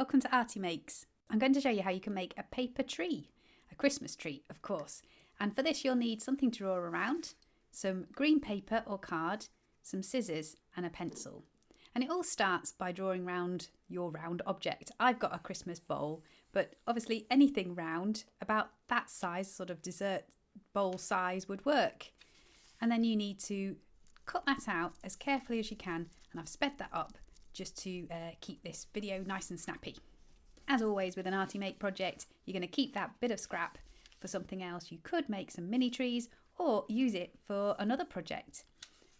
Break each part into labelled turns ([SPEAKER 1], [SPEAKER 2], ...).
[SPEAKER 1] welcome to Arty Makes. I'm going to show you how you can make a paper tree, a Christmas tree of course. And for this you'll need something to draw around, some green paper or card, some scissors and a pencil. And it all starts by drawing round your round object. I've got a Christmas bowl, but obviously anything round about that size, sort of dessert bowl size, would work. And then you need to cut that out as carefully as you can, and I've sped that up just to keep this video nice and snappy. As always with an Arty Make project, you're going to keep that bit of scrap for something else. You could make some mini trees or use it for another project.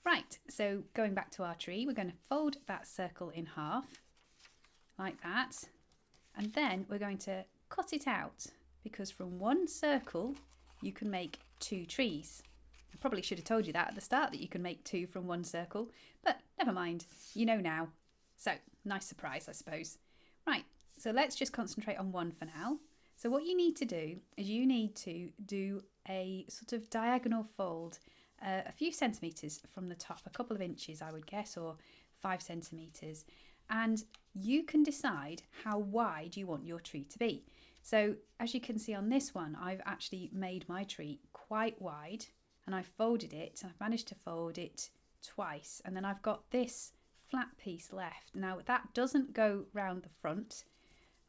[SPEAKER 1] Right, so going back to our tree, we're going to fold that circle in half, like that, and then we're going to cut it out, because from one circle you can make two trees. I probably should have told you that at the start, that you can make two from one circle, but never mind, you know now. So, nice surprise, I suppose. Right, so let's just concentrate on one for now. So what you need to do is you need to do a sort of diagonal fold a few centimetres from the top, a couple of inches I would guess, or 5 centimetres. And you can decide how wide you want your tree to be. So as you can see on this one, I've actually made my tree quite wide, and I've folded it. I've managed to fold it twice, and then I've got this flat piece left. Now that doesn't go round the front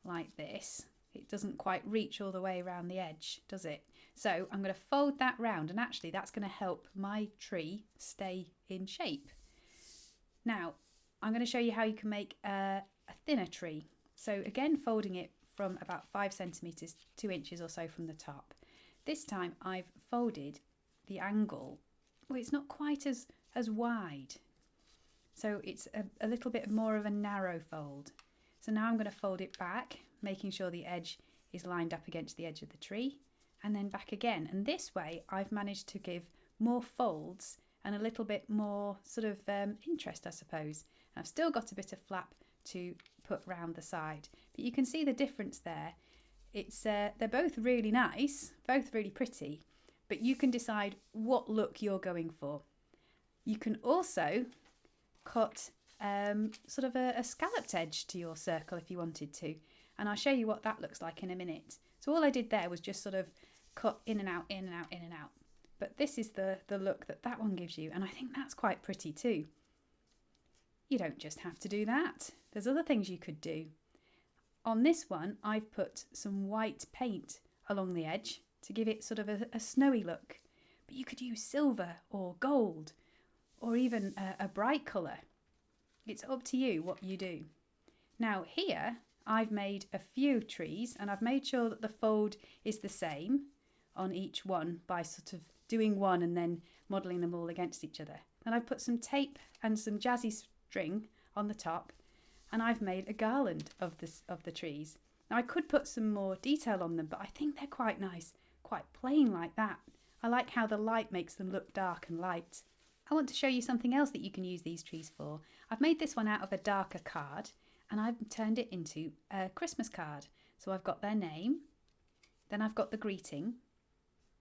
[SPEAKER 1] like this. It doesn't quite reach all the way around the edge, does it? So I'm going to fold that round, and actually that's going to help my tree stay in shape. Now I'm going to show you how you can make a thinner tree. So again, folding it from about 5 centimetres, 2 inches or so from the top. This time I've folded the angle, well, it's not quite as wide. So it's a little bit more of a narrow fold. So now I'm going to fold it back, making sure the edge is lined up against the edge of the tree, and then back again. And this way I've managed to give more folds and a little bit more sort of interest, I suppose. And I've still got a bit of flap to put round the side, but you can see the difference there. It's they're both really nice, both really pretty, but you can decide what look you're going for. You can also cut sort of a scalloped edge to your circle if you wanted to, and I'll show you what that looks like in a minute. So all I did there was just sort of cut in and out, in and out, in and out. But this is the look that one gives you, and I think that's quite pretty too. You don't just have to do that. There's other things you could do. On this one, I've put some white paint along the edge to give it sort of a snowy look. But you could use silver or gold, or even a bright colour. It's up to you what you do. Now here, I've made a few trees, and I've made sure that the fold is the same on each one by sort of doing one and then modelling them all against each other. And I've put some tape and some jazzy string on the top, and I've made a garland of the trees. Now I could put some more detail on them, but I think they're quite nice, quite plain like that. I like how the light makes them look dark and light. I want to show you something else that you can use these trees for. I've made this one out of a darker card, and I've turned it into a Christmas card. So I've got their name, then I've got the greeting,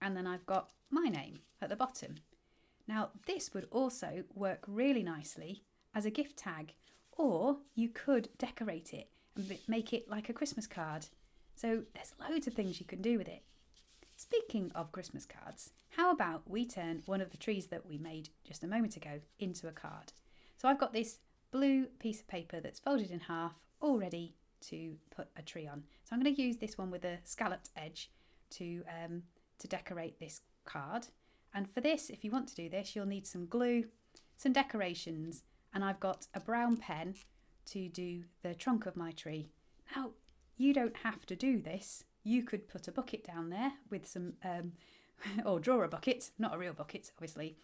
[SPEAKER 1] and then I've got my name at the bottom. Now this would also work really nicely as a gift tag, or you could decorate it and make it like a Christmas card. So there's loads of things you can do with it. Speaking of Christmas cards, how about we turn one of the trees that we made just a moment ago into a card? So I've got this blue piece of paper that's folded in half, all ready to put a tree on. So I'm going to use this one with a scalloped edge to decorate this card. And for this, if you want to do this, you'll need some glue, some decorations, and I've got a brown pen to do the trunk of my tree. Now, you don't have to do this. You could put a bucket down there with some, or draw a bucket, not a real bucket, obviously.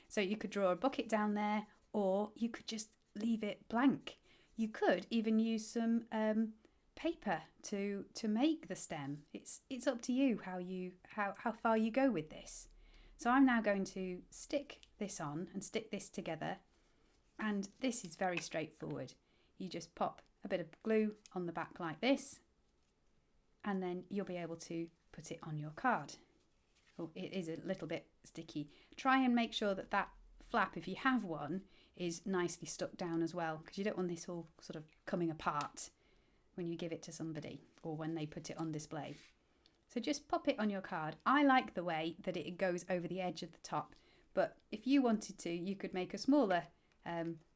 [SPEAKER 1] So you could draw a bucket down there, or you could just leave it blank. You could even use some paper to make the stem. It's up to you how far you go with this. So I'm now going to stick this on and stick this together, and this is very straightforward. You just pop a bit of glue on the back like this, and then you'll be able to put it on your card. Oh, it is a little bit sticky. Try and make sure that flap, if you have one, is nicely stuck down as well, because you don't want this all sort of coming apart. when you give it to somebody or when they put it on display. So just pop it on your card. I like the way that it goes over the edge of the top, but if you wanted to, you could make a smaller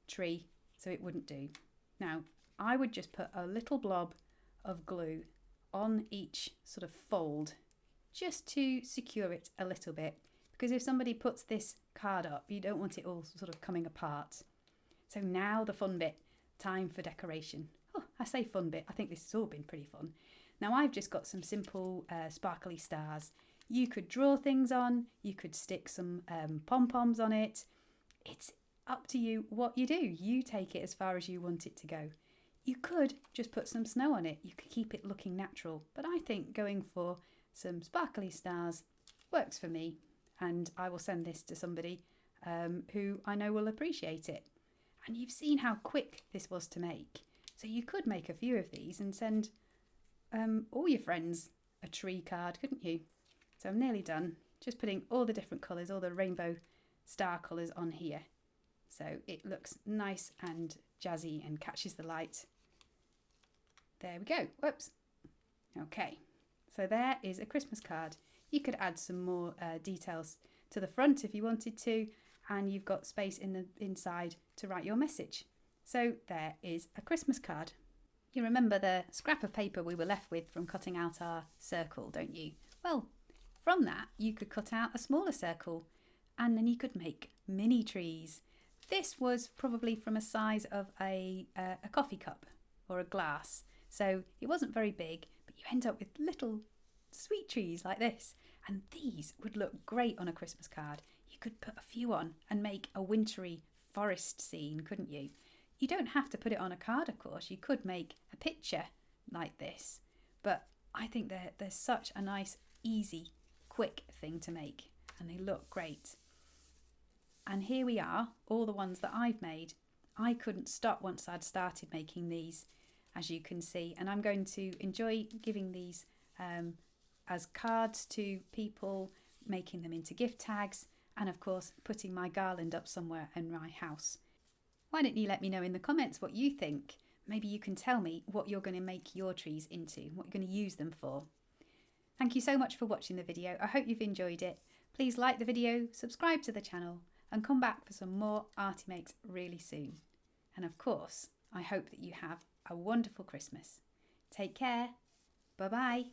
[SPEAKER 1] tree so it wouldn't do. Now, I would just put a little blob of glue on each sort of fold just to secure it a little bit, because if somebody puts this card up, you don't want it all sort of coming apart. So now the fun bit, time for decoration. Oh, I say fun bit, I think this has all been pretty fun. Now I've just got some simple sparkly stars. You could draw things on, you could stick some pom-poms on it. It's up to you what you do. You take it as far as you want it to go. You could just put some snow on it. You could keep it looking natural. But I think going for some sparkly stars works for me. And I will send this to somebody who I know will appreciate it. And you've seen how quick this was to make. So you could make a few of these and send all your friends a tree card, couldn't you? So I'm nearly done. Just putting all the different colours, all the rainbow star colours on here. So it looks nice and jazzy and catches the light. There we go. Whoops. Okay. So there is a Christmas card. You could add some more details to the front if you wanted to, and you've got space in the inside to write your message. So there is a Christmas card. You remember the scrap of paper we were left with from cutting out our circle, don't you? Well, from that you could cut out a smaller circle and then you could make mini trees. This was probably from a size of a coffee cup or a glass. So it wasn't very big, but you end up with little sweet trees like this. And these would look great on a Christmas card. You could put a few on and make a wintry forest scene, couldn't you? You don't have to put it on a card, of course. You could make a picture like this. But I think they're such a nice, easy, quick thing to make. And they look great. And here we are, all the ones that I've made. I couldn't stop once I'd started making these, as you can see. And I'm going to enjoy giving these as cards to people, making them into gift tags, and of course, putting my garland up somewhere in my house. Why don't you let me know in the comments what you think? Maybe you can tell me what you're going to make your trees into, what you're going to use them for. Thank you so much for watching the video. I hope you've enjoyed it. Please like the video, subscribe to the channel, and come back for some more Arty Makes really soon. And of course, I hope that you have a wonderful Christmas. Take care. Bye-bye.